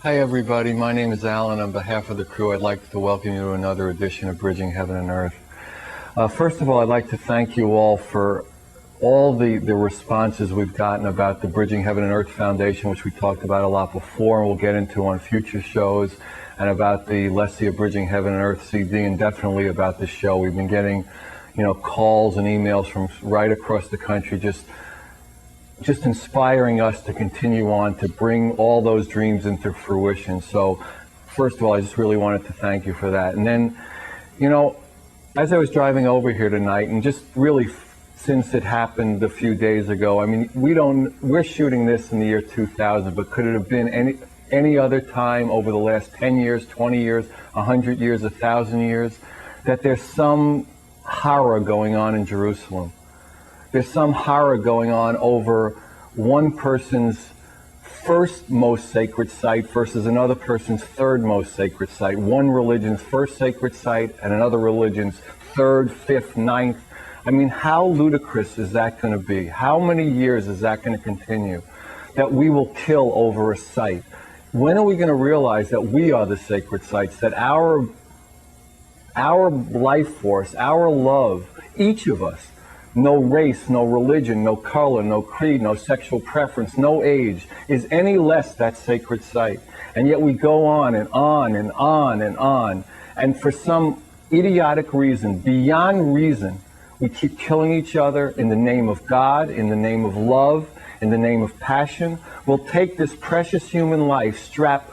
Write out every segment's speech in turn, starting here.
Hi everybody, my name is Alan. On behalf of the crew, I'd like to welcome you to another edition of Bridging Heaven and Earth. First of all, I'd like to thank you all for all the responses we've gotten about the Bridging Heaven and Earth Foundation, which we talked about a lot before and we'll get into on future shows, and about the Lessia Bridging Heaven and Earth CD, and definitely about this show. We've been getting, calls and emails from right across the country, just inspiring us to continue on to bring all those dreams into fruition. So first of all, I just really wanted to thank you for that. And then, as I was driving over here tonight, and just really since it happened a few days ago, I mean, we're shooting this in the year 2000, but could it have been any other time over the last 10 years, 20 years, 100 years, 1,000 years, that there's some horror going on in Jerusalem? There's some horror going on over one person's first most sacred site versus another person's third most sacred site. One religion's first sacred site and another religion's third, fifth, ninth. I mean, how ludicrous is that going to be? How many years is that going to continue? That we will kill over a site? When are we going to realize that we are the sacred sites, that our life force, our love, each of us, no race, no religion, no color, no creed, no sexual preference, no age, is any less that sacred site? And yet we go on and on and on and on. And for some idiotic reason, beyond reason, we keep killing each other in the name of God, in the name of love, in the name of passion. We'll take this precious human life, strap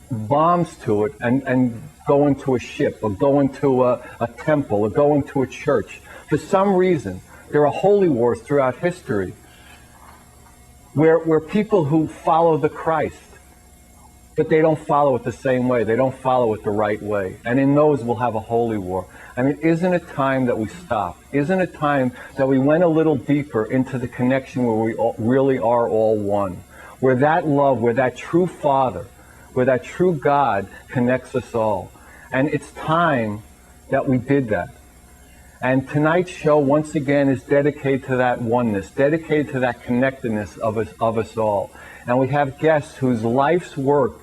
bombs to it, and go into a ship, or go into a temple, or go into a church. For some reason, there are holy wars throughout history where people who follow the Christ, but they don't follow it the same way. They don't follow it the right way. And in those, we'll have a holy war. I mean, isn't it time that we stop? Isn't it time that we went a little deeper into the connection where we really are all one? Where that love, where that true Father, where that true God connects us all. And it's time that we did that. And tonight's show, once again, is dedicated to that oneness, dedicated to that connectedness of us all. And we have guests whose life's work,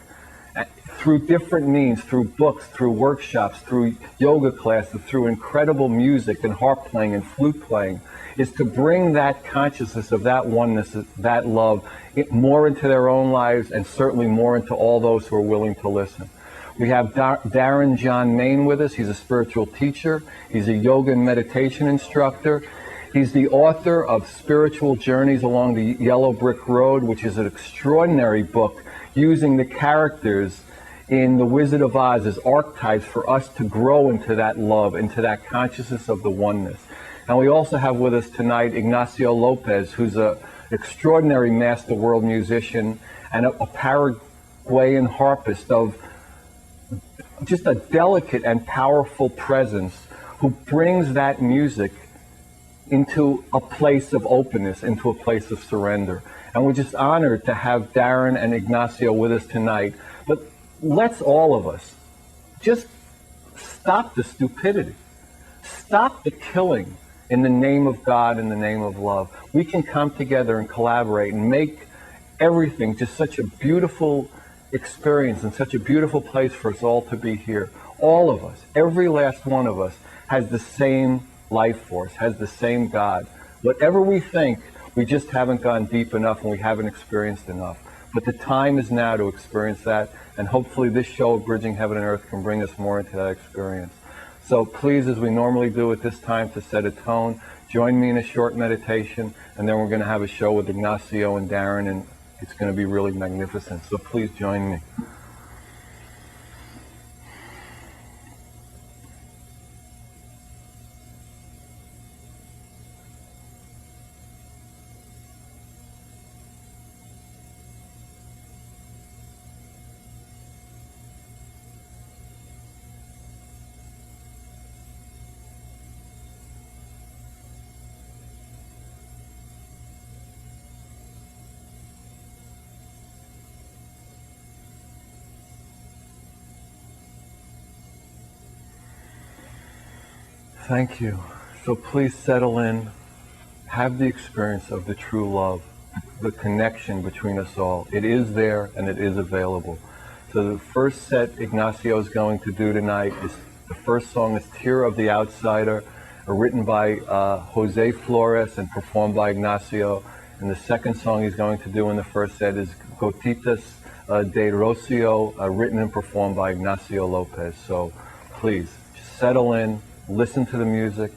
through different means, through books, through workshops, through yoga classes, through incredible music and harp playing and flute playing, is to bring that consciousness of that oneness, that love, more into their own lives, and certainly more into all those who are willing to listen. We have Darren John Main with us. He's a spiritual teacher. He's a yoga and meditation instructor. He's the author of Spiritual Journeys Along the Yellow Brick Road, which is an extraordinary book using the characters in The Wizard of Oz as archetypes for us to grow into that love, into that consciousness of the oneness. And we also have with us tonight Ignacio Lopez, who's an extraordinary master world musician and a Paraguayan harpist of just a delicate and powerful presence, who brings that music into a place of openness, into a place of surrender. And we're just honored to have Darren and Ignacio with us tonight. But let's all of us just stop the stupidity. Stop the killing in the name of God, in the name of love. We can come together and collaborate and make everything just such a beautiful experience and such a beautiful place for us all to be here. All of us, every last one of us, has the same life force, has the same God. Whatever we think, we just haven't gone deep enough and we haven't experienced enough. But the time is now to experience that, and hopefully this show of Bridging Heaven and Earth can bring us more into that experience. So please, as we normally do at this time to set a tone, join me in a short meditation, and then we're going to have a show with Ignacio and Darren, and it's going to be really magnificent. So please join me. Thank you. So please settle in, have the experience of the true love, the connection between us all. It is there and it is available. So the first set Ignacio is going to do tonight is, the first song is Tear of the Outsider, written by Jose Flores and performed by Ignacio. And the second song he's going to do in the first set is Gotitas de Rocio, written and performed by Ignacio Lopez. So please, settle in, listen to the music,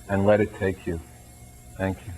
and let it take you. Thank you.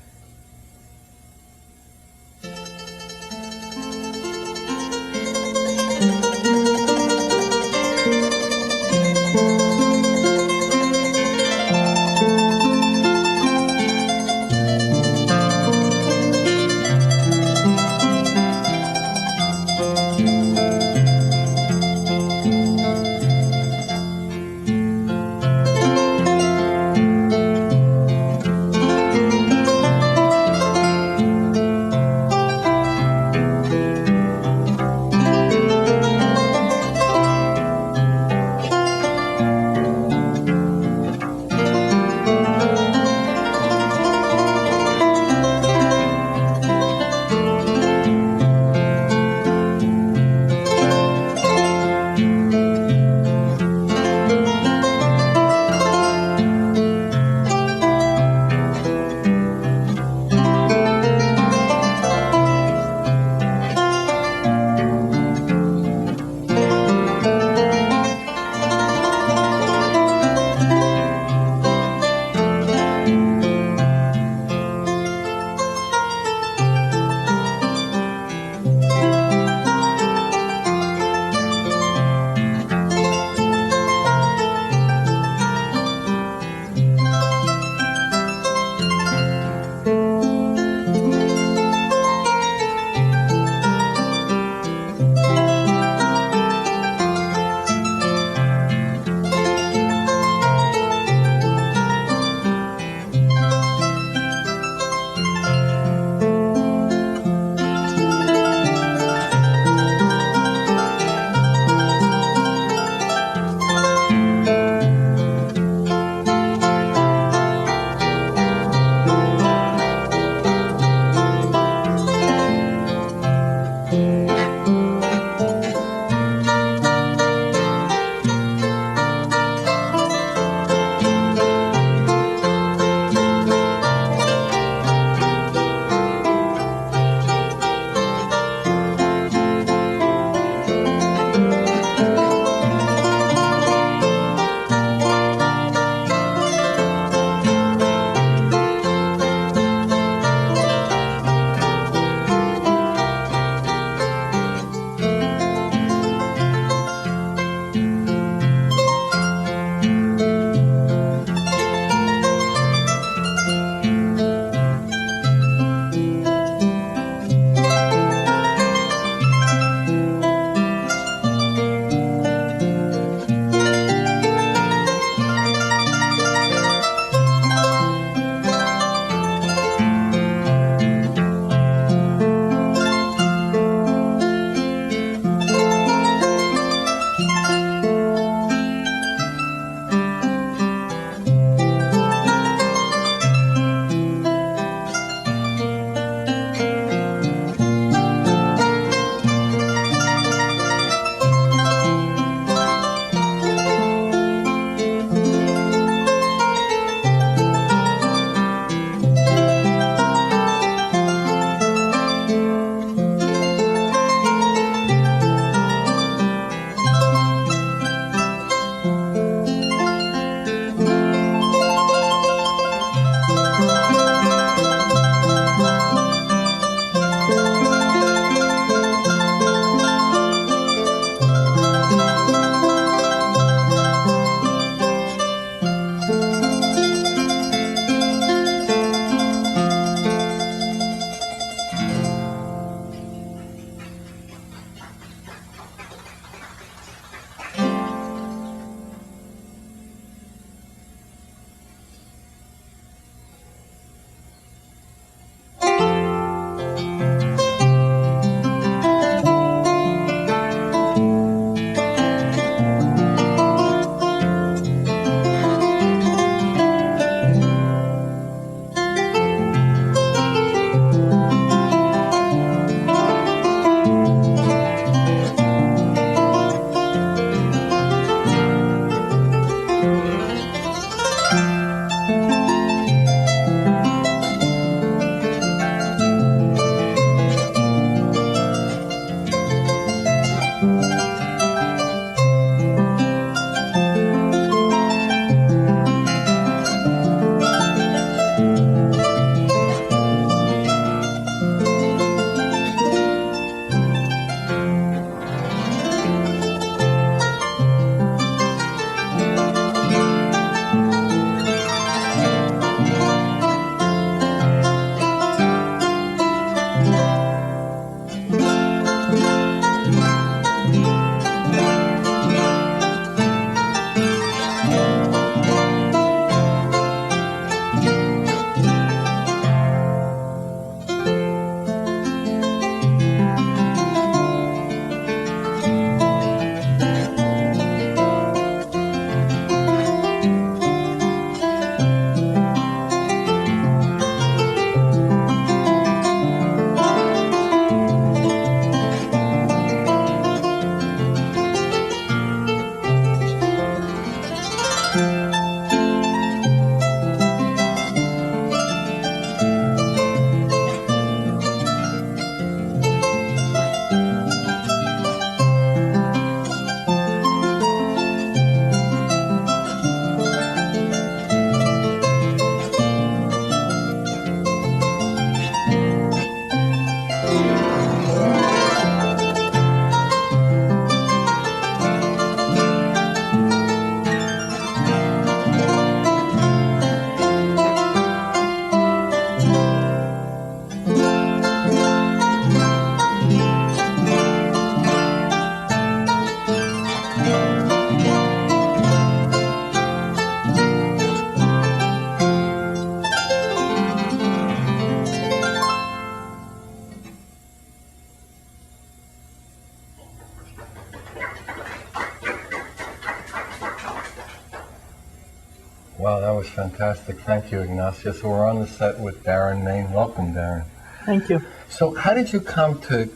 Wow, that was fantastic. Thank you, Ignacio. So we're on the set with Darren Main. Welcome, Darren. Thank you. So how did you come to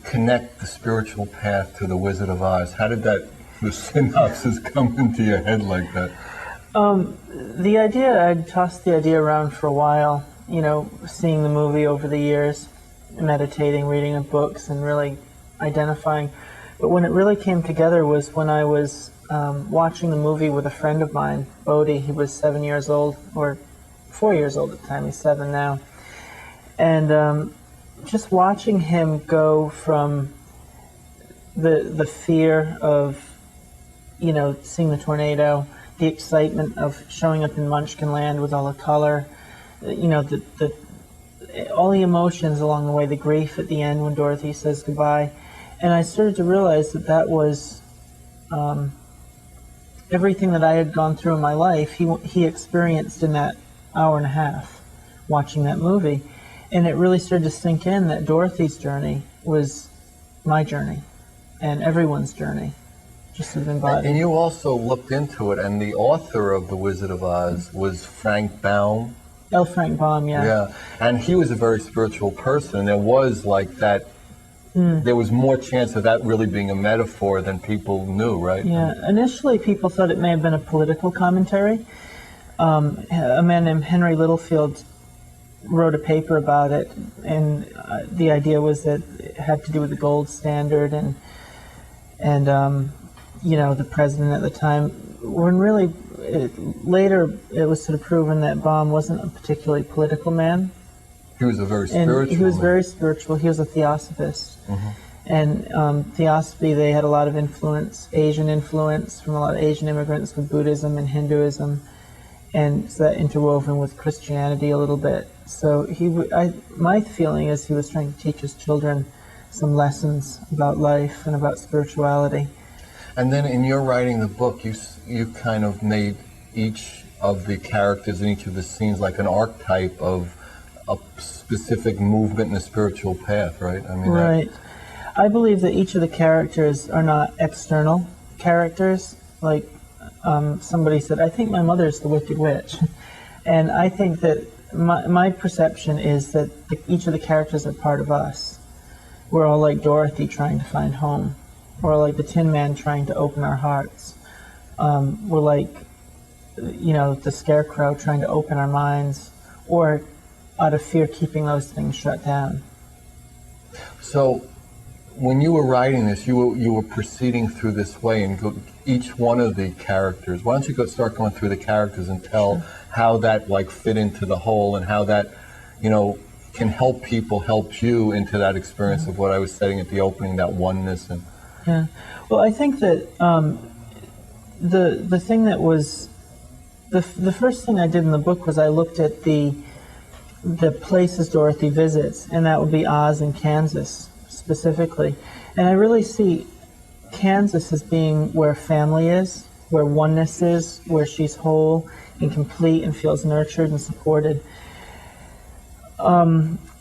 connect the spiritual path to the Wizard of Oz? How did the synopsis come into your head like that? The idea, I'd tossed the idea around for a while, seeing the movie over the years, meditating, reading of books, and really identifying. But when it really came together was when I was watching the movie with a friend of mine, Bodhi. He was 7 years old, or 4 years old at the time. He's 7 now. And just watching him go from the fear of, seeing the tornado, the excitement of showing up in Munchkin Land with all the color, all the emotions along the way, the grief at the end when Dorothy says goodbye. And I started to realize that was everything that I had gone through in my life, he experienced in that hour and a half watching that movie. And it really started to sink in that Dorothy's journey was my journey and everyone's journey, just as embodied. And you also looked into it, and the author of The Wizard of Oz was Frank Baum. L. Frank Baum, yeah. Yeah, and he was a very spiritual person, and there was like that, there was more chance of that really being a metaphor than people knew, right? Yeah, initially people thought it may have been a political commentary. A man named Henry Littlefield wrote a paper about it, and the idea was that it had to do with the gold standard and the president at the time. When really, later it was sort of proven that Baum wasn't a particularly political man. He was a very spiritual. He was very spiritual. He was a theosophist. And theosophy, they had a lot of influence, Asian influence from a lot of Asian immigrants with Buddhism and Hinduism, and so that interwoven with Christianity a little bit. So my feeling is he was trying to teach his children some lessons about life and about spirituality. And then in your writing the book, you kind of made each of the characters in each of the scenes like an archetype of a specific movement in the spiritual path, right? I mean, right. I believe that each of the characters are not external characters. Like somebody said, I think my mother's the Wicked Witch. And I think that my perception is that each of the characters are part of us. We're all like Dorothy trying to find home. We're like the Tin Man trying to open our hearts. We're like, the Scarecrow trying to open our minds, or out of fear keeping those things shut down. So when you were writing this, you were proceeding through this way, and each one of the characters, why don't you start going through the characters and tell how that fit into the whole, and how that can help people, help you into that experience of what I was saying at the opening, that oneness. And yeah, well, I think that the thing that was the first thing I did in the book was I looked at the places Dorothy visits, and that would be Oz and Kansas specifically. And I really see Kansas as being where family is, where oneness is, where she's whole and complete and feels nurtured and supported.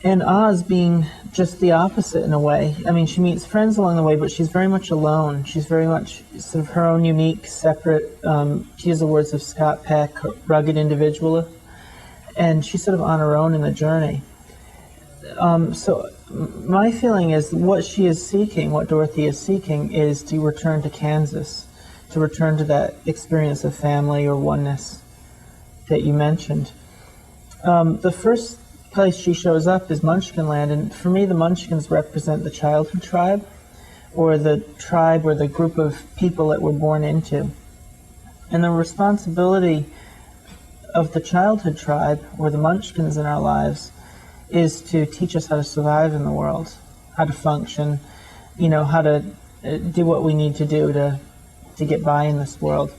And Oz being just the opposite in a way. I mean, she meets friends along the way, but she's very much alone. She's very much sort of her own unique, separate, to use the words of Scott Peck, rugged individual. And she's sort of on her own in the journey. So my feeling is what she is seeking, what Dorothy is seeking, is to return to Kansas, to return to that experience of family or oneness that you mentioned. The first place she shows up is Munchkin Land, and for me the Munchkins represent the childhood tribe, or the tribe or the group of people that we're born into. And the responsibility of the childhood tribe, or the Munchkins in our lives, is to teach us how to survive in the world, how to function, how to do what we need to do to get by in this world.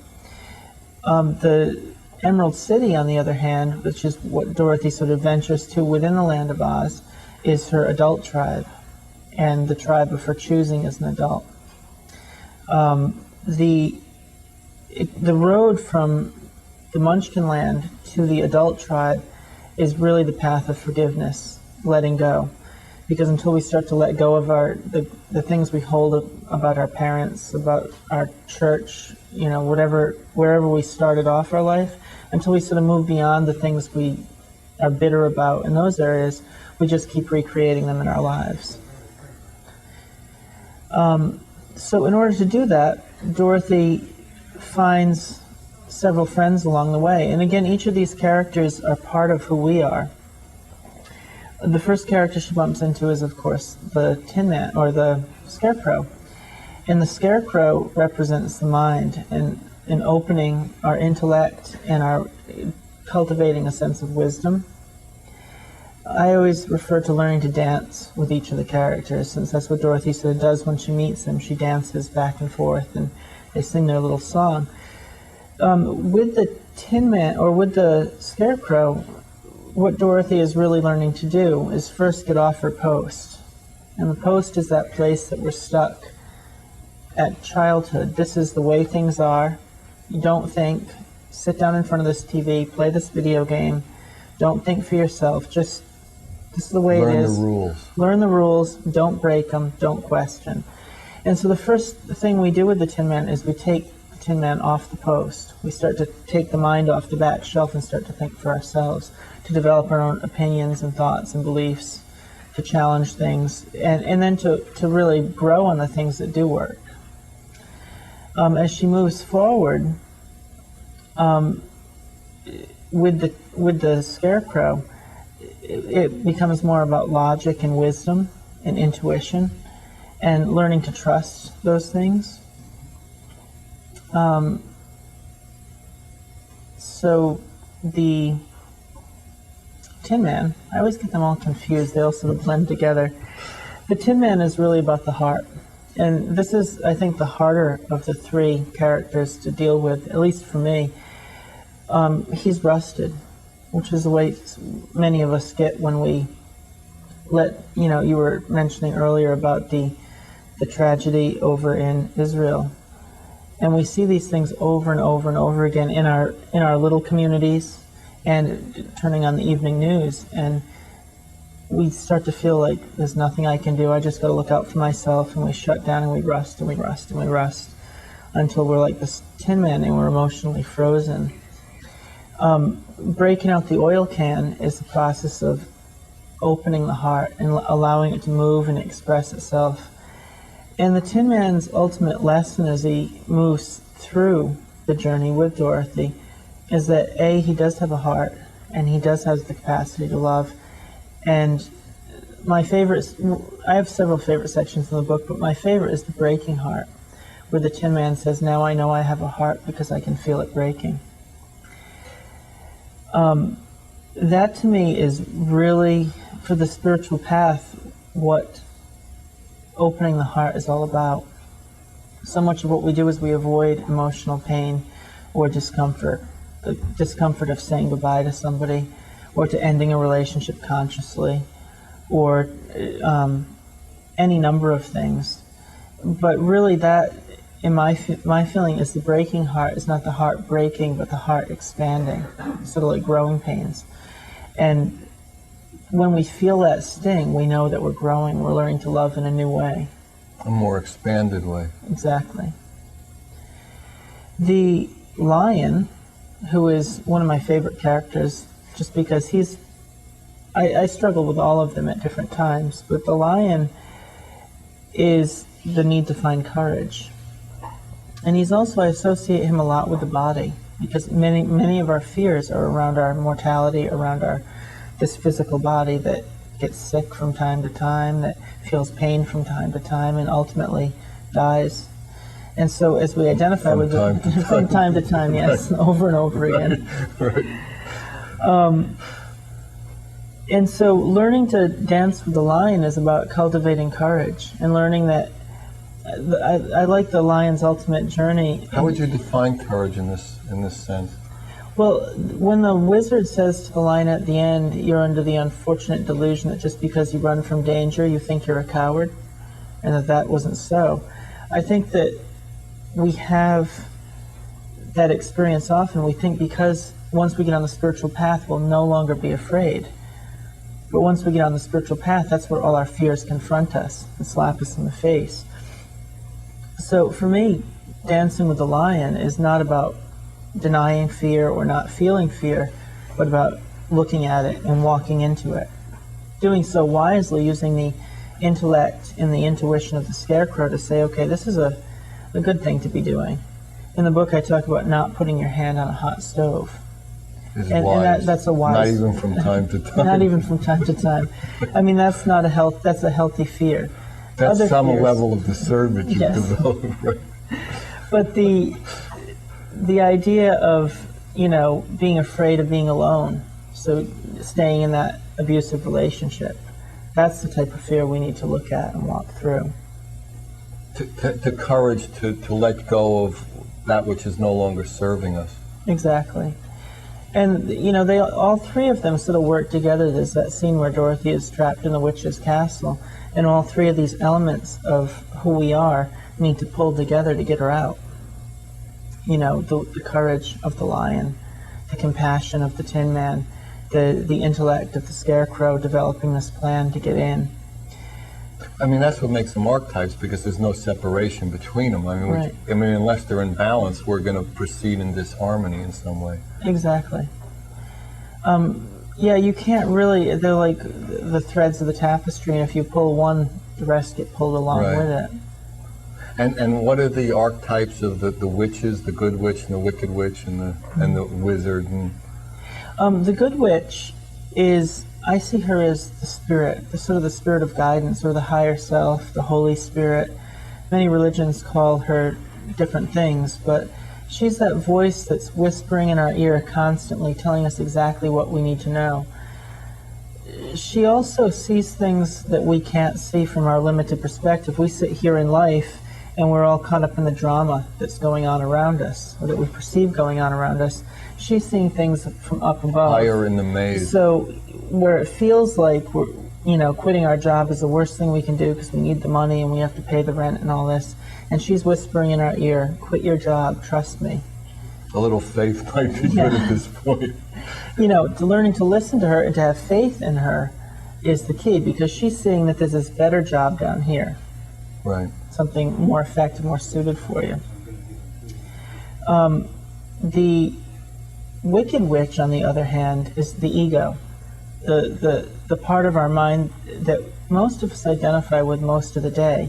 The Emerald City, on the other hand, which is what Dorothy sort of ventures to within the Land of Oz, is her adult tribe, and the tribe of her choosing as an adult. The road from the Munchkin Land to the adult tribe is really the path of forgiveness, letting go. Because until we start to let go of the things we hold about our parents, about our church, wherever we started off our life, until we sort of move beyond the things we are bitter about in those areas, we just keep recreating them in our lives. So in order to do that, Dorothy finds several friends along the way. And again, each of these characters are part of who we are. The first character she bumps into is, of course, the Tin Man, or the Scarecrow. And the Scarecrow represents the mind and opening our intellect and our cultivating a sense of wisdom. I always refer to learning to dance with each of the characters, since that's what Dorothy sort of does when she meets them. She dances back and forth, and they sing their little song. With the Tin Man, or with the Scarecrow, what Dorothy is really learning to do is first get off her post. And the post is that place that we're stuck at childhood. This is the way things are. You don't think. Sit down in front of this TV, play this video game. Don't think for yourself. Just, this is the way it is. Learn the rules. Learn the rules. Don't break them. Don't question. And so the first thing we do with the Tin Man is we take the Tin Man off the post. We start to take the mind off the back shelf and start to think for ourselves, to develop our own opinions and thoughts and beliefs, to challenge things, and then to really grow on the things that do work. As she moves forward, with the Scarecrow, it becomes more about logic and wisdom and intuition and learning to trust those things. So the Tin Man, I always get them all confused. They all sort of blend together. The Tin Man is really about the heart. And this is, I think, the harder of the three characters to deal with, at least for me. He's rusted, which is the way many of us get when we you were mentioning earlier about the tragedy over in Israel. And we see these things over and over and over again in our little communities and turning on the evening news. And we start to feel like there's nothing I can do. I just got to look out for myself, and we shut down and we rust and we rust and we rust until we're like this Tin Man and we're emotionally frozen. Breaking out the oil can is the process of opening the heart and allowing it to move and express itself. And the Tin Man's ultimate lesson as he moves through the journey with Dorothy is that A, he does have a heart and he does have the capacity to love. And my favorite, I have several favorite sections in the book, but my favorite is the breaking heart, where the Tin Man says, now I know I have a heart because I can feel it breaking. That to me is really, for the spiritual path, what opening the heart is all about. So much of what we do is we avoid emotional pain or discomfort. The discomfort of saying goodbye to somebody, or to ending a relationship consciously, or any number of things. But really that, in my feeling, is the breaking heart. It's not the heart breaking, but the heart expanding, sort of like growing pains. And when we feel that sting, we know that we're growing, we're learning to love in a new way. A more expanded way. Exactly. The lion, who is one of my favorite characters, just because I struggle with all of them at different times, but the lion is the need to find courage. And he's also, I associate him a lot with the body, because many of our fears are around our mortality, around this physical body that gets sick from time to time, that feels pain from time to time, and ultimately dies. And so as we identify with it from time to time, yes, over and over again. Right. And so learning to dance with the lion is about cultivating courage and learning that I like the lion's ultimate journey. How would you define courage in this sense? Well, when the wizard says to the lion at the end, you're under the unfortunate delusion that just because you run from danger, you think you're a coward, and that wasn't so. I think that we have that experience often. We think because once we get on the spiritual path, we'll no longer be afraid. But once we get on the spiritual path, that's where all our fears confront us and slap us in the face. So for me, dancing with the lion is not about denying fear or not feeling fear, but about looking at it and walking into it. Doing so wisely, using the intellect and the intuition of the scarecrow to say, okay, this is a good thing to be doing. In the book, I talk about not putting your hand on a hot stove. And that's a wise. Not even from time to time. Not even from time to time. I mean, that's not that's a healthy fear. That's Other some fears, level of discernment you've yes. developed, right? But the idea of, being afraid of being alone, so staying in that abusive relationship, that's the type of fear we need to look at and walk through. The courage to let go of that which is no longer serving us. Exactly. And, they all three of them sort of work together. There's that scene where Dorothy is trapped in the witch's castle, and all three of these elements of who we are need to pull together to get her out. The courage of the lion, the compassion of the Tin Man, the intellect of the scarecrow developing this plan to get in. I mean, that's what makes them archetypes, because there's no separation between them. Right. Unless they're in balance, we're going to proceed in disharmony in some way. Exactly. Yeah, you can't really, they're like the threads of the tapestry, and if you pull one, the rest get pulled along Right. with it. And what are the archetypes of the witches, the good witch and the wicked witch and the wizard? The good witch is, I see her as the spirit, the spirit of guidance, or the higher self, the Holy Spirit. Many religions call her different things, but she's that voice that's whispering in our ear constantly, telling us exactly what we need to know. She also sees things that we can't see from our limited perspective. We sit here in life and we're all caught up in the drama that's going on around us, or that we perceive going on around us. She's seeing things from up above. Higher in the maze. So where it feels like we're, quitting our job is the worst thing we can do because we need the money and we have to pay the rent and all this, and she's whispering in our ear, quit your job, trust me. A little faith might be good at this point. Learning to listen to her and to have faith in her is the key, because she's seeing that there's this better job down here. Right. Something more effective, more suited for you. The wicked witch, on the other hand, is the ego, the part of our mind that most of us identify with most of the day,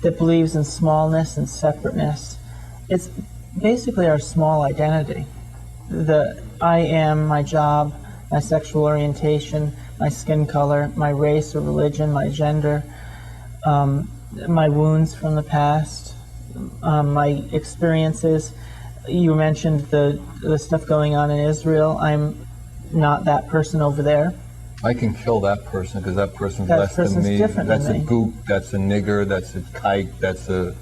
that believes in smallness and separateness. It's basically our small identity. The I am, my job, my sexual orientation, my skin color, my race or religion, my gender, my wounds from the past, my experiences. You mentioned the stuff going on in Israel. I'm not that person over there. I can kill that person because that person's That less than person's me. different That's than a me. gook, that's a nigger, that's a kike, that's a,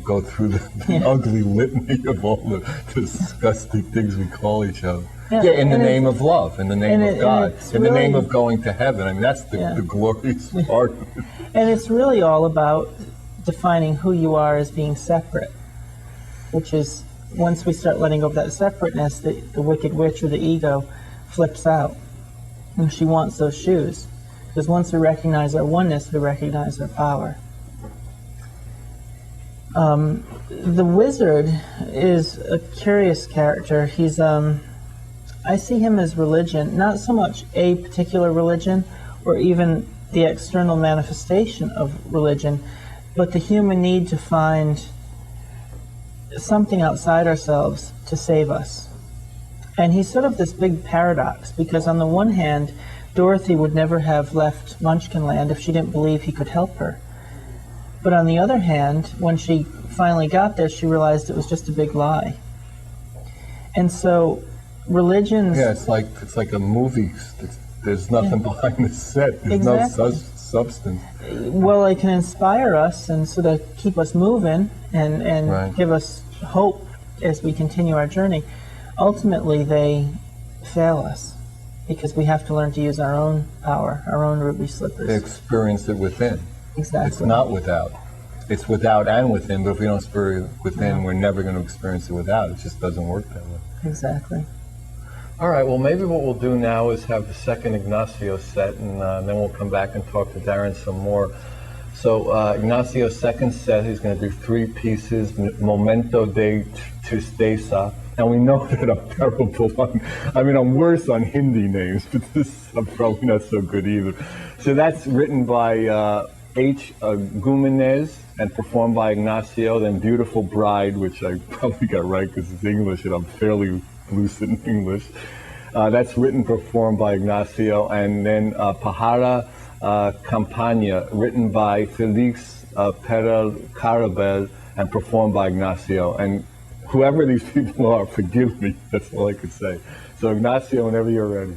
go through the ugly litany of all the disgusting things we call each other. Yeah, in the and name of love, in the name of God, in the name of going to heaven. I mean, that's the glorious part of it. And it's really all about defining who you are as being separate, which is, once we start letting go of that separateness, the wicked witch or the ego flips out. And she wants those shoes. Because once we recognize our oneness, we recognize our power. The wizard is a curious character. He's, I see him as religion, not so much a particular religion or even the external manifestation of religion, but the human need to find something outside ourselves to save us. And he's sort of this big paradox, because on the one hand, Dorothy would never have left Munchkinland if she didn't believe he could help her. But on the other hand, when she finally got there, she realized it was just a big lie. And so religions... Yeah, it's like a movie. There's nothing behind the set. There's no substance. Well, it can inspire us and sort of keep us moving and give us hope as we continue our journey. Ultimately, they fail us because we have to learn to use our own power, our own ruby slippers. Experience it within. Exactly. It's not without. It's without and within, but if we don't experience it within, we're never going to experience it without. It just doesn't work that way. Exactly. All right, well, maybe what we'll do now is have the second Ignacio set, and then we'll come back and talk to Darren some more. So Ignacio's second set, he's going to do 3 pieces, Momento de Tristeza. And we know that I'm terrible on, I'm worse on Hindi names, but this I'm probably not so good either. So that's written by H. Gumenez and performed by Ignacio, then Beautiful Bride, which I probably got right because it's English and I'm fairly lucid in English. That's written, performed by Ignacio, and then Pajara Campagna, written by Felix Perel Carabel and performed by Ignacio. And whoever these people are, forgive me, that's all I could say. So Ignacio, whenever you're ready.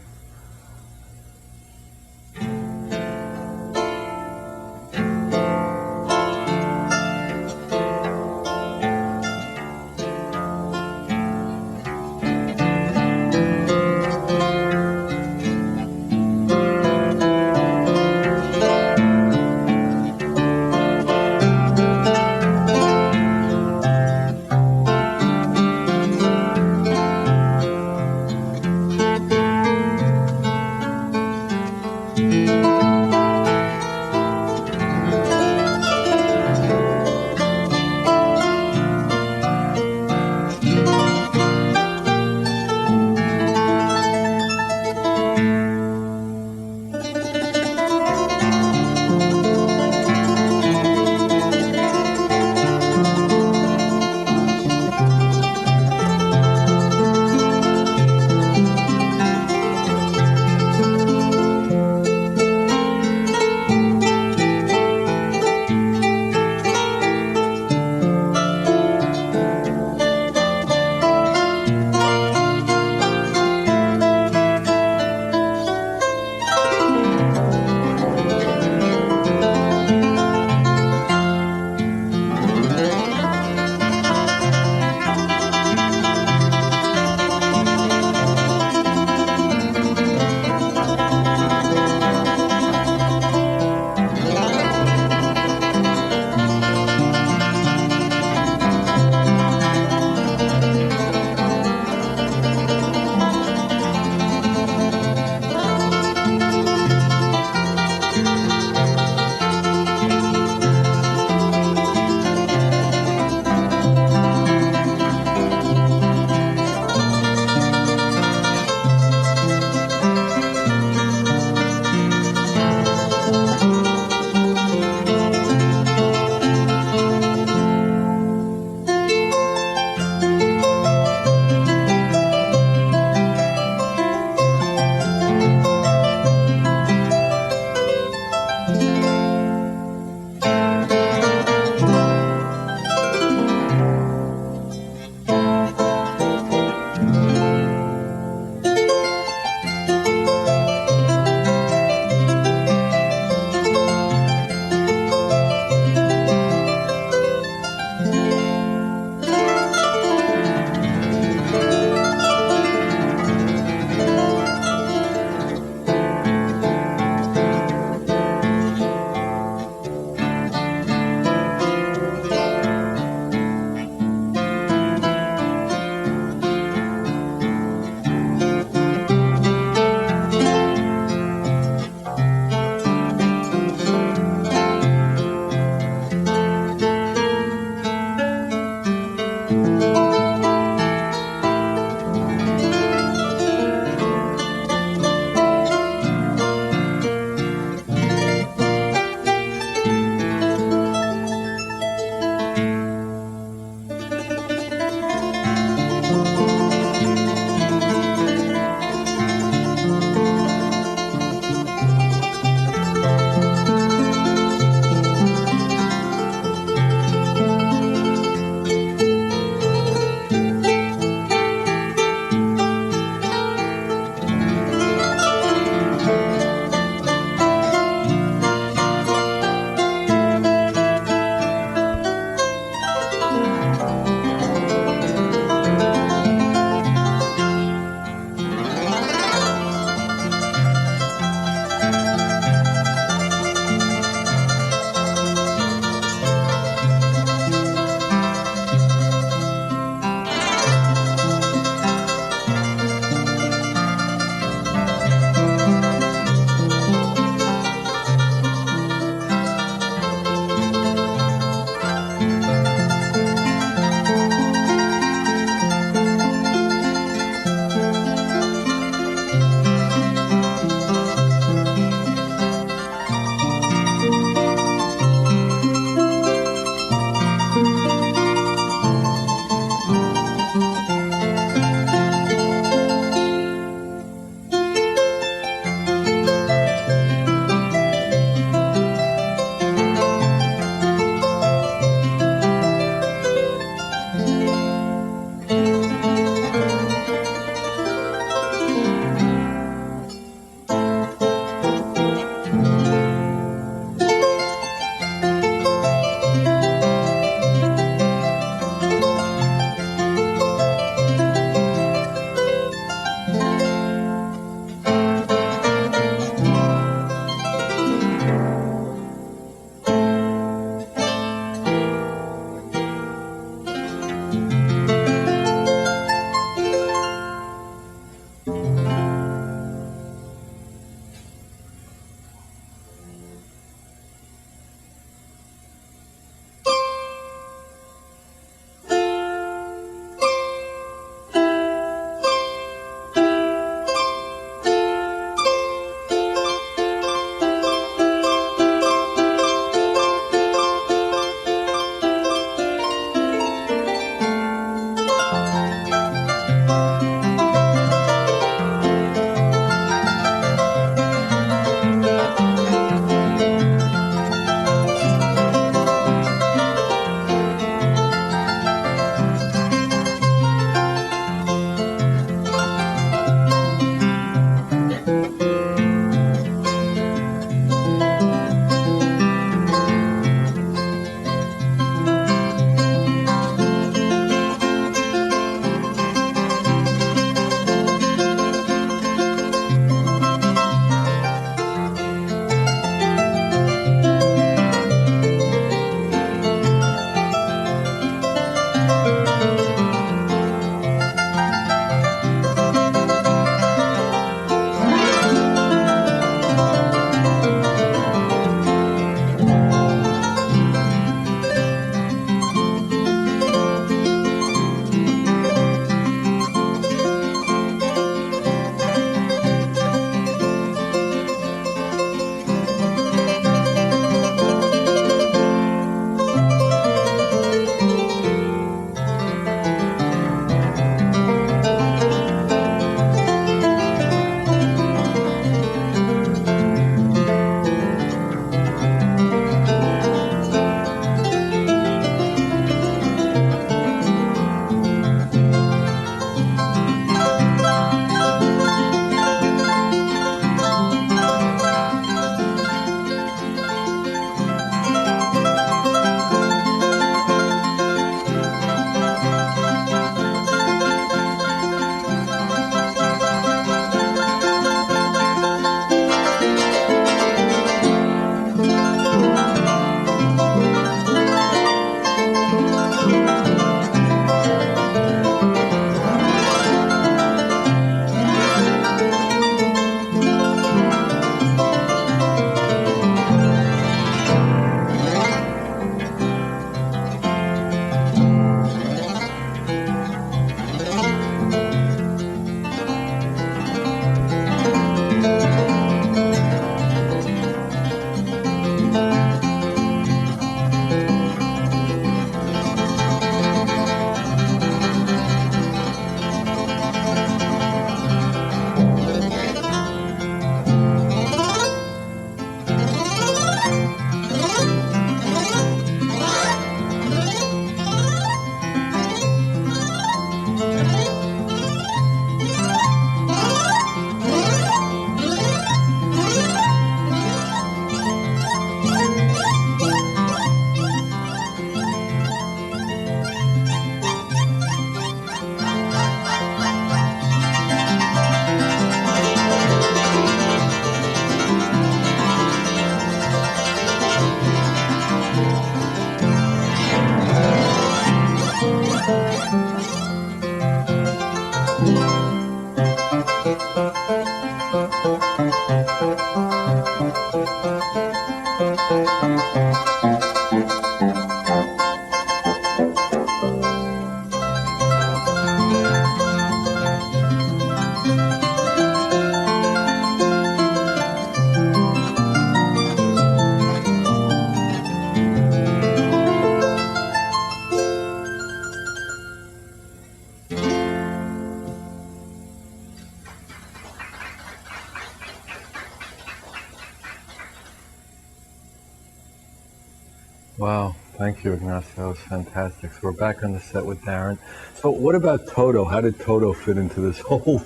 Wow, thank you, Ignacio. That was fantastic. So we're back on the set with Darren. So what about Toto? How did Toto fit into this whole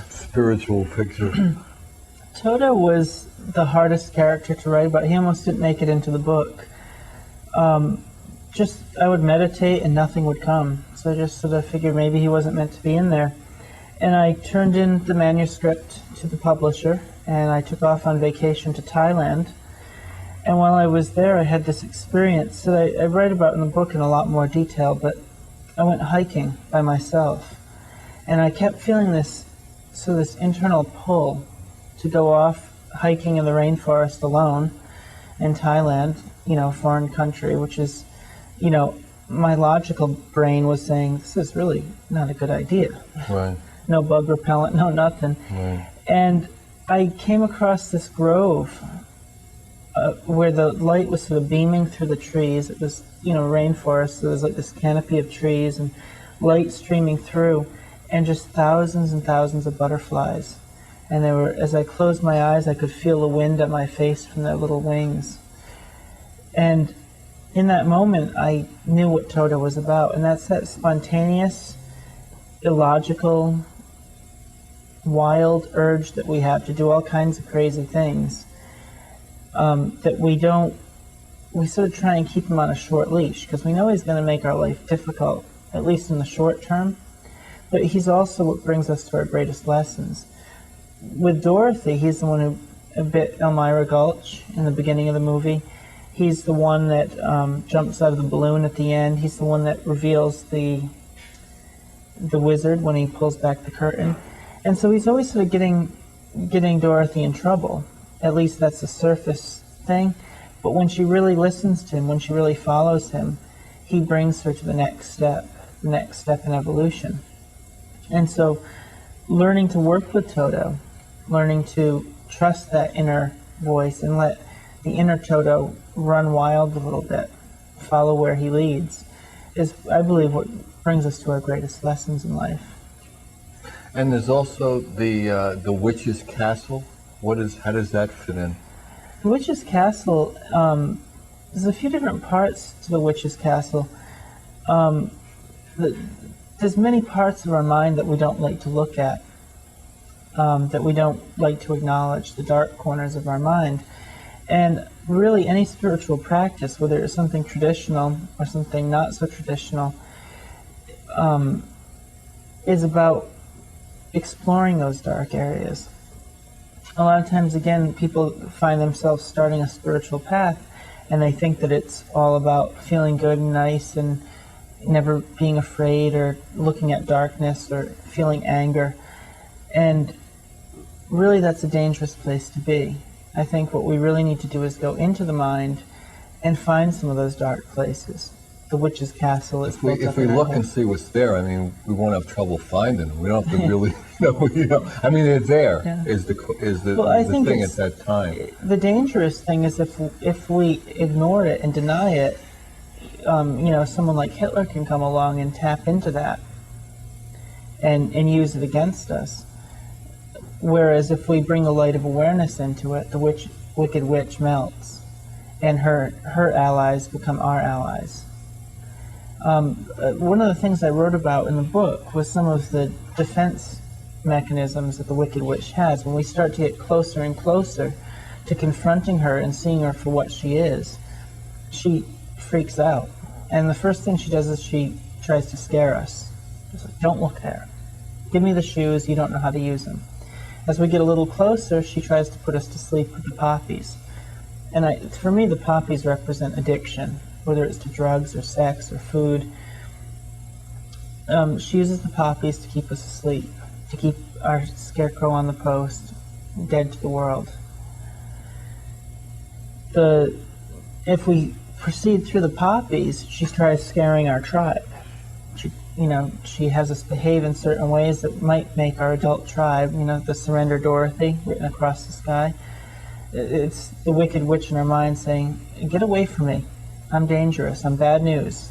spiritual picture? Toto was the hardest character to write about. He almost didn't make it into the book. I would meditate and nothing would come. So I just sort of figured maybe he wasn't meant to be in there. And I turned in the manuscript to the publisher, and I took off on vacation to Thailand. And while I was there, I had this experience that I write about in the book in a lot more detail, but I went hiking by myself. And I kept feeling this internal pull to go off hiking in the rainforest alone in Thailand, foreign country, which is, my logical brain was saying, this is really not a good idea. Right. No bug repellent, no nothing. Right. And I came across this grove where the light was sort of beaming through the trees. It was, rainforest, so there was like this canopy of trees and light streaming through, and just thousands and thousands of butterflies. And as I closed my eyes, I could feel the wind at my face from their little wings. And in that moment, I knew what Toto was about, and that's that spontaneous, illogical, wild urge that we have to do all kinds of crazy things, that we sort of try and keep him on a short leash, because we know he's going to make our life difficult, at least in the short term, but he's also what brings us to our greatest lessons. With Dorothy, he's the one who bit Elmira Gulch in the beginning of the movie. He's the one that jumps out of the balloon at the end. He's the one that reveals the wizard when he pulls back the curtain. And so he's always sort of getting Dorothy in trouble. At least that's the surface thing. But when she really listens to him, when she really follows him, he brings her to the next step in evolution. And so learning to work with Toto, learning to trust that inner voice and let the inner Toto run wild a little bit, follow where he leads, is, I believe, what brings us to our greatest lessons in life. And there's also the witch's castle. How does that fit in? The witch's castle, there's a few different parts to the witch's castle. There's many parts of our mind that we don't like to look at, that we don't like to acknowledge, the dark corners of our mind. And really any spiritual practice, whether it's something traditional or something not so traditional, is about exploring those dark areas. A lot of times, again, people find themselves starting a spiritual path and they think that it's all about feeling good and nice and never being afraid or looking at darkness or feeling anger. And really that's a dangerous place to be. I think what we really need to do is go into the mind and find some of those dark places. The witch's castle is built up If we in our look head. and see what's there, I mean, we won't have trouble finding them. We don't have to really, I mean, they're there. Yeah. Is the I the think thing it's- at that time. The dangerous thing is if we ignore it and deny it, someone like Hitler can come along and tap into that and use it against us. Whereas if we bring the light of awareness into it, the wicked witch melts, and her allies become our allies. One of the things I wrote about in the book was some of the defense mechanisms that the wicked witch has. When we start to get closer and closer to confronting her and seeing her for what she is, she freaks out. And the first thing she does is she tries to scare us. She's like, don't look there. Give me the shoes, you don't know how to use them. As we get a little closer, she tries to put us to sleep with the poppies. And for me, the poppies represent addiction, whether it's to drugs or sex or food. She uses the poppies to keep us asleep, to keep our scarecrow on the post, dead to the world. If we proceed through the poppies, she tries scaring our tribe. She has us behave in certain ways that might make our adult tribe, the Surrender Dorothy written across the sky. It's the wicked witch in our mind saying, get away from me. I'm dangerous. I'm bad news.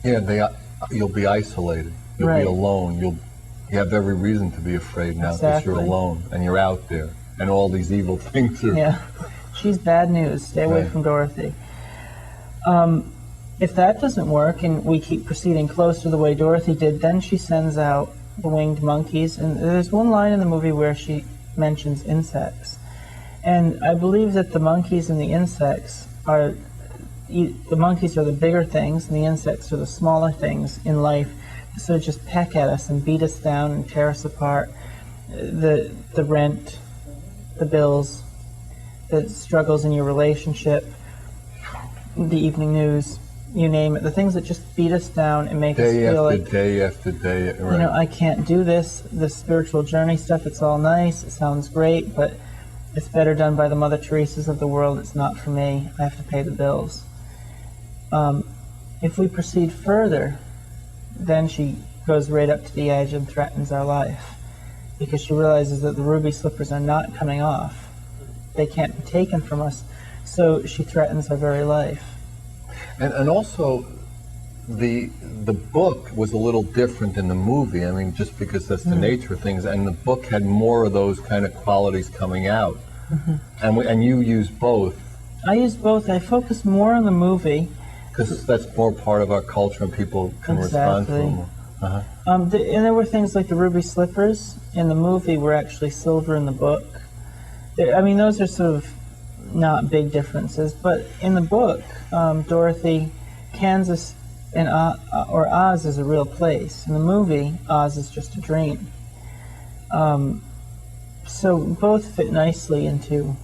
Yeah, you'll be isolated. You'll Right. be alone. You have every reason to be afraid now because you're Exactly. alone and you're out there, and all these evil things are. Yeah, she's bad news. Stay away Right. from Dorothy. If that doesn't work and we keep proceeding closer the way Dorothy did, then she sends out the winged monkeys. And there's one line in the movie where she mentions insects. And I believe that the monkeys and the insects are, the monkeys are the bigger things and the insects are the smaller things in life that sort of just peck at us and beat us down and tear us apart. The rent, the bills, the struggles in your relationship, the evening news, you name it, the things that just beat us down and make us feel like day after day, right. You know, I can't do this spiritual journey stuff, it's all nice, it sounds great, but it's better done by the Mother Teresas of the world, it's not for me, I have to pay the bills. If we proceed further, then she goes right up to the edge and threatens our life, because she realizes that the ruby slippers are not coming off. They can't be taken from us, so she threatens our very life. And also, the book was a little different than the movie. I mean, just because that's the nature of things. And the book had more of those kind of qualities coming out. And you use both. I use both. I focus more on the movie. Because that's more part of our culture and people can respond to them. And there were things like the ruby slippers in the movie were actually silver in the book. I mean, those are sort of not big differences, but in the book, Dorothy, Kansas and or Oz is a real place. In the movie, Oz is just a dream. So both fit nicely into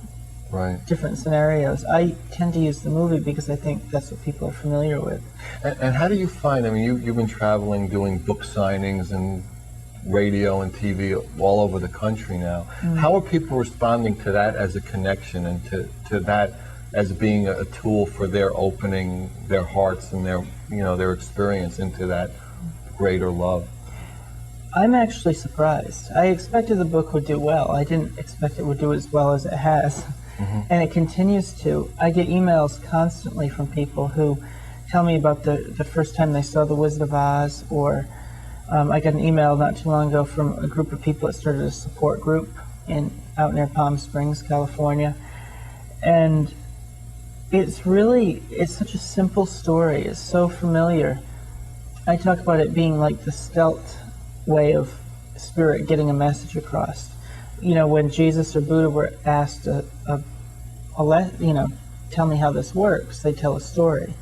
different scenarios. I tend to use the movie because I think that's what people are familiar with. And how do you find, I mean, you've been traveling, doing book signings and radio and TV all over the country now. How are people responding to that as a connection and to that as being a tool for their opening their hearts and their experience into that greater love? I'm actually surprised. I expected the book would do well. I didn't expect it would do as well as it has. And it continues to. I get emails constantly from people who tell me about the first time they saw The Wizard of Oz, or I got an email not too long ago from a group of people that started a support group out near Palm Springs, California. And it's such a simple story. It's so familiar. I talk about it being like the stealth way of spirit getting a message across. You know, when Jesus or Buddha were asked, tell me how this works, they tell a story.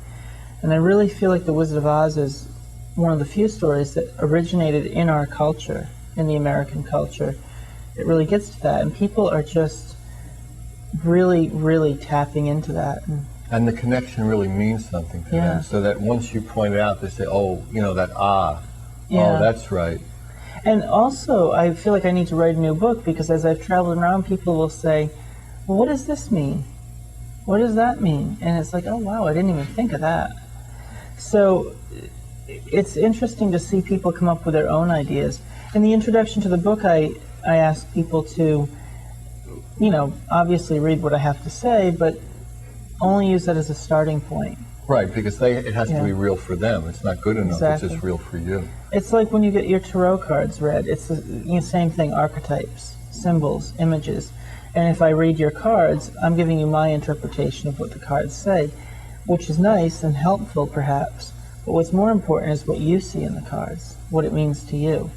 And I really feel like The Wizard of Oz is one of the few stories that originated in our culture, in the American culture. It really gets to that, and people are just really, really tapping into that. And the connection really means something to them, so that once you point it out, they say, oh, oh, that's right. And also, I feel like I need to write a new book, because as I've traveled around, people will say, well, what does this mean? What does that mean? And it's like, oh, wow, I didn't even think of that. So it's interesting to see people come up with their own ideas. In the introduction to the book, I ask people to, obviously read what I have to say, but only use that as a starting point. Right, because it has to be real for them. It's not good enough, It's just real for you. It's like when you get your tarot cards read. It's the same thing, archetypes, symbols, images. And if I read your cards, I'm giving you my interpretation of what the cards say, which is nice and helpful perhaps, but what's more important is what you see in the cards, what it means to you.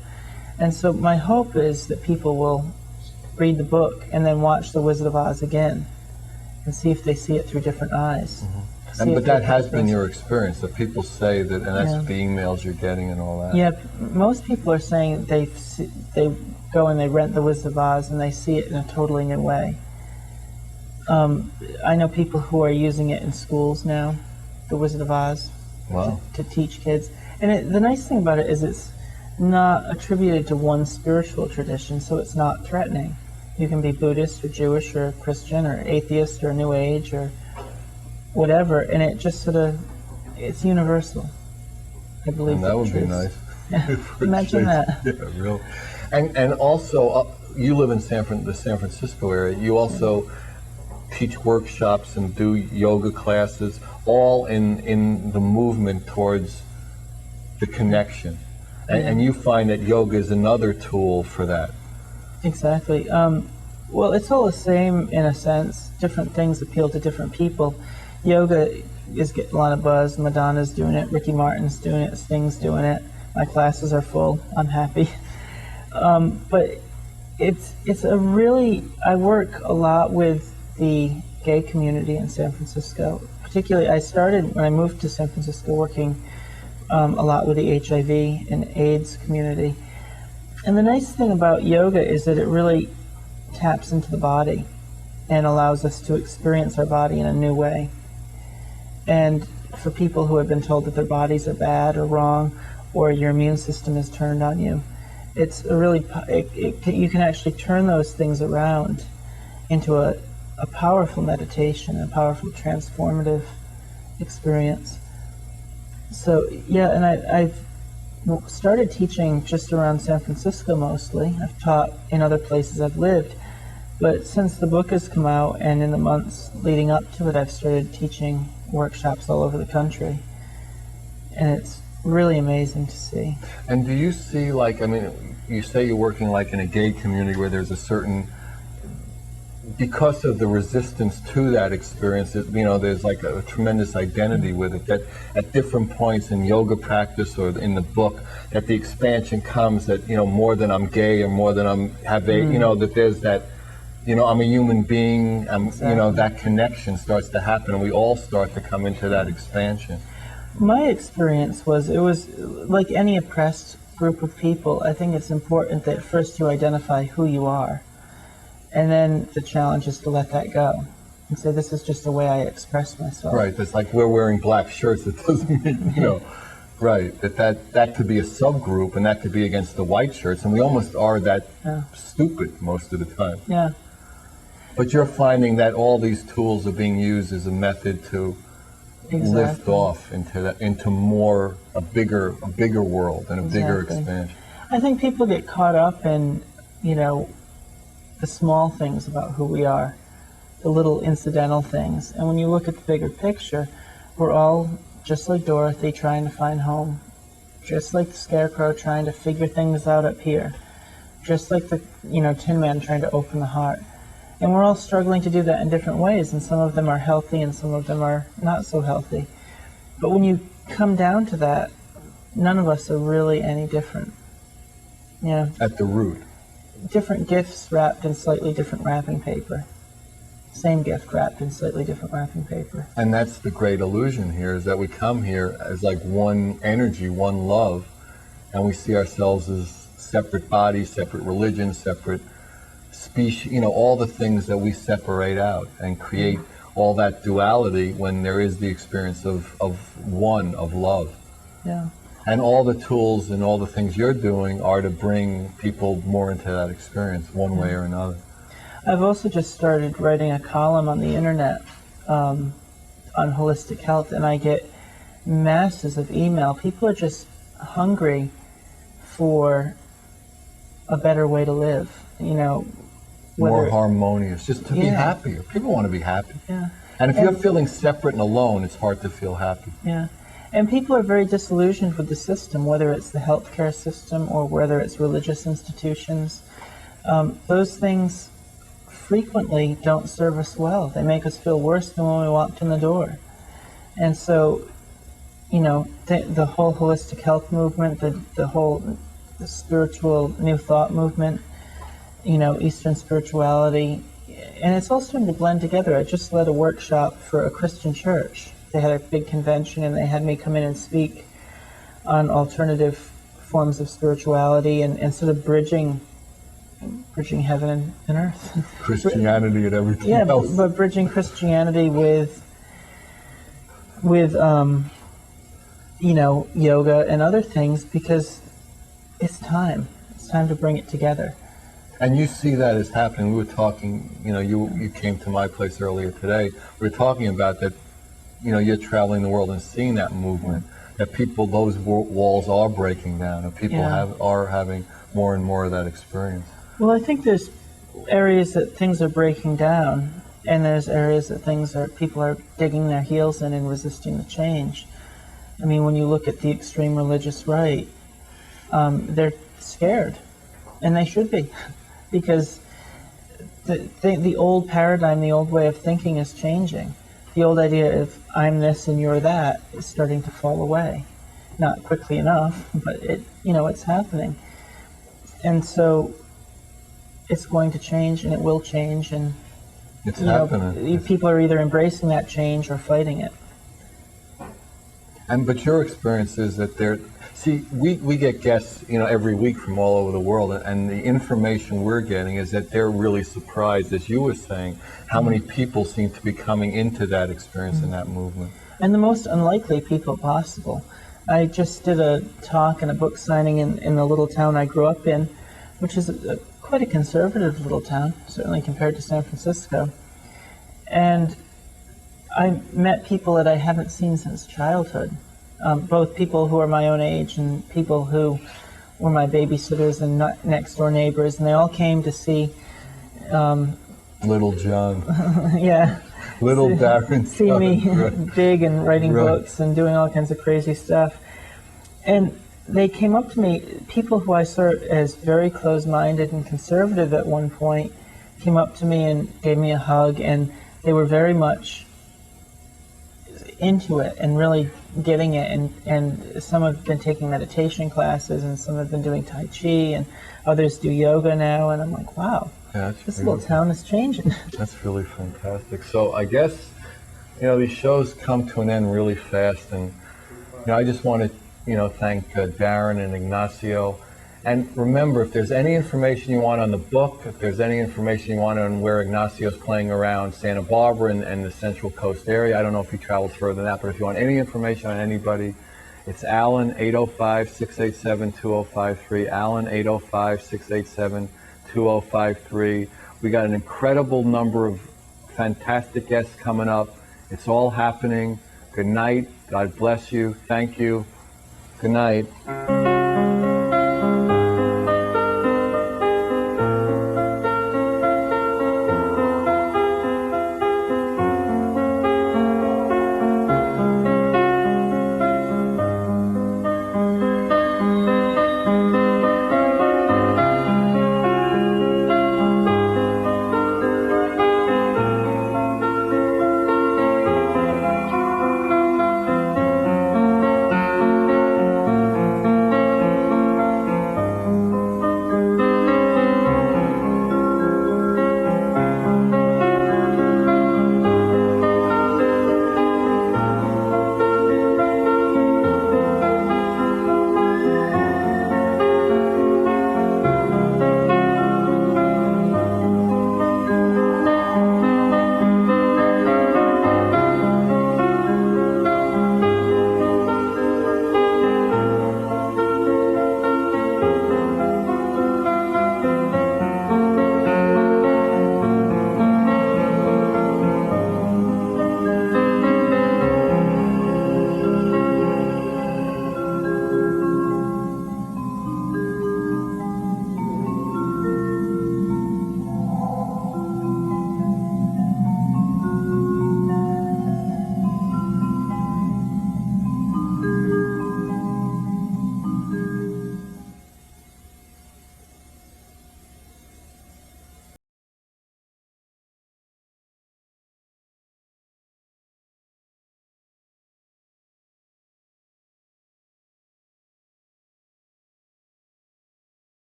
And so my hope is that people will read the book and then watch The Wizard of Oz again and see if they see it through different eyes. But that has been your experience, that people say that, and that's the emails you're getting and all that. Yeah, most people are saying they go and they rent The Wizard of Oz and they see it in a totally new way. I know people who are using it in schools now, The Wizard of Oz, to teach kids. And the nice thing about it is it's not attributed to one spiritual tradition, so it's not threatening. You can be Buddhist or Jewish or Christian or atheist or New Age or whatever, and it just it's universal. I believe and that would be nice. Imagine that. Yeah, real. And also, you live in the San Francisco area. You also teach workshops and do yoga classes, all in the movement towards the connection. And you find that yoga is another tool for that. Exactly. Well, it's all the same in a sense. Different things appeal to different people. Yoga is getting a lot of buzz. Madonna's doing it, Ricky Martin's doing it, Sting's doing it. My classes are full. I'm happy. But it's a really, I work a lot with the gay community in San Francisco. Particularly, I started when I moved to San Francisco working a lot with the HIV and AIDS community. And the nice thing about yoga is that it really taps into the body and allows us to experience our body in a new way. And for people who have been told that their bodies are bad or wrong, or your immune system is turned on you, it's a really, you can actually turn those things around into a powerful meditation, a powerful transformative experience. So yeah, and I've started teaching just around San Francisco mostly. I've taught in other places I've lived, but since the book has come out and in the months leading up to it, I've started teaching workshops all over the country, and it's really amazing to see. And do you see, like, I mean, you say you're working like in a gay community where there's a certain, because of the resistance to that experience, you know, there's like a tremendous identity with it, that at different points in yoga practice or in the book, that the expansion comes that, you know, more than I'm gay or more than I'm you know, that there's that, you know, I'm a human being, you know, that connection starts to happen, and we all start to come into that expansion. My experience was, it was like any oppressed group of people. I think it's important that first you identify who you are, and then the challenge is to let that go and say, this is just the way I express myself. Right, it's like we're wearing black shirts, it doesn't mean, you know, right, that could be a subgroup, and that could be against the white shirts, and we almost are that stupid most of the time. Yeah. But you're finding that all these tools are being used as a method to lift off into more a bigger world and a bigger expansion. I think people get caught up in, you know, the small things about who we are, the little incidental things. And when you look at the bigger picture, we're all just like Dorothy trying to find home, just like the Scarecrow trying to figure things out up here, just like the, you know, Tin Man trying to open the heart. And we're all struggling to do that in different ways, and some of them are healthy and some of them are not so healthy. But when you come down to that, none of us are really any different. Yeah. At the root. Different gifts wrapped in slightly different wrapping paper. Same gift wrapped in slightly different wrapping paper. And that's the great illusion here, is that we come here as like one energy, one love, and we see ourselves as separate bodies, separate religions, separate species, you know, all the things that we separate out and create all that duality when there is the experience of one, of love. Yeah. And all the tools and all the things you're doing are to bring people more into that experience one way or another. I've also just started writing a column on the internet on holistic health, and I get masses of email. People are just hungry for a better way to live, you know. More harmonious, just to be happier. People want to be happy. Yeah. And if you're feeling separate and alone, it's hard to feel happy. Yeah. And people are very disillusioned with the system, whether it's the healthcare system or whether it's religious institutions. Those things frequently don't serve us well. They make us feel worse than when we walked in the door. And so, you know, the whole holistic health movement, the whole spiritual New Thought movement, you know, Eastern spirituality, and it's all starting to blend together. I just led a workshop for a Christian church. They had a big convention, and they had me come in and speak on alternative forms of spirituality and sort of bridging heaven and earth. Christianity and everything else. But bridging Christianity with you know, yoga and other things, because it's time. It's time to bring it together. And you see that as happening. We were talking, you know, you came to my place earlier today. We were talking about that, you know, you're traveling the world and seeing that movement, that people, those walls are breaking down, and people are having more and more of that experience. Well, I think there's areas that things are breaking down, and there's areas that people are digging their heels in and resisting the change. I mean, when you look at the extreme religious right, they're scared, and they should be. Because the old paradigm, the old way of thinking is changing. the old idea of I'm this and you're that is starting to fall away. Not quickly enough, but it's happening. And so it's going to change, and it will change, and It's happening. People are either embracing that change or fighting it. But your experience is that we get guests, every week from all over the world, and the information we're getting is that they're really surprised, as you were saying, how many people seem to be coming into that experience and that movement. And the most unlikely people possible. I just did a talk and a book signing in the little town I grew up in, which is quite a conservative little town, certainly compared to San Francisco. And I met people that I haven't seen since childhood, both people who are my own age and people who were my babysitters and next door neighbors, and they all came to see Little John. Yeah. Little Darren. See me big and writing books and doing all kinds of crazy stuff. And they came up to me, people who I saw as very closed-minded and conservative at one point, came up to me and gave me a hug, and they were very much into it and really getting it. And some have been taking meditation classes, and some have been doing Tai Chi, and others do yoga now. And I'm like, wow, this little town is changing. That's really fantastic. So I guess, these shows come to an end really fast. And, I just want to, thank Darren and Ignacio. And remember, if there's any information you want on the book, if there's any information you want on where Ignacio's playing around Santa Barbara and the Central Coast area, I don't know if he travels further than that, but if you want any information on anybody, it's Alan 805-687-2053, Alan 805-687-2053. We got an incredible number of fantastic guests coming up. It's all happening. Good night. God bless you. Thank you. Good night.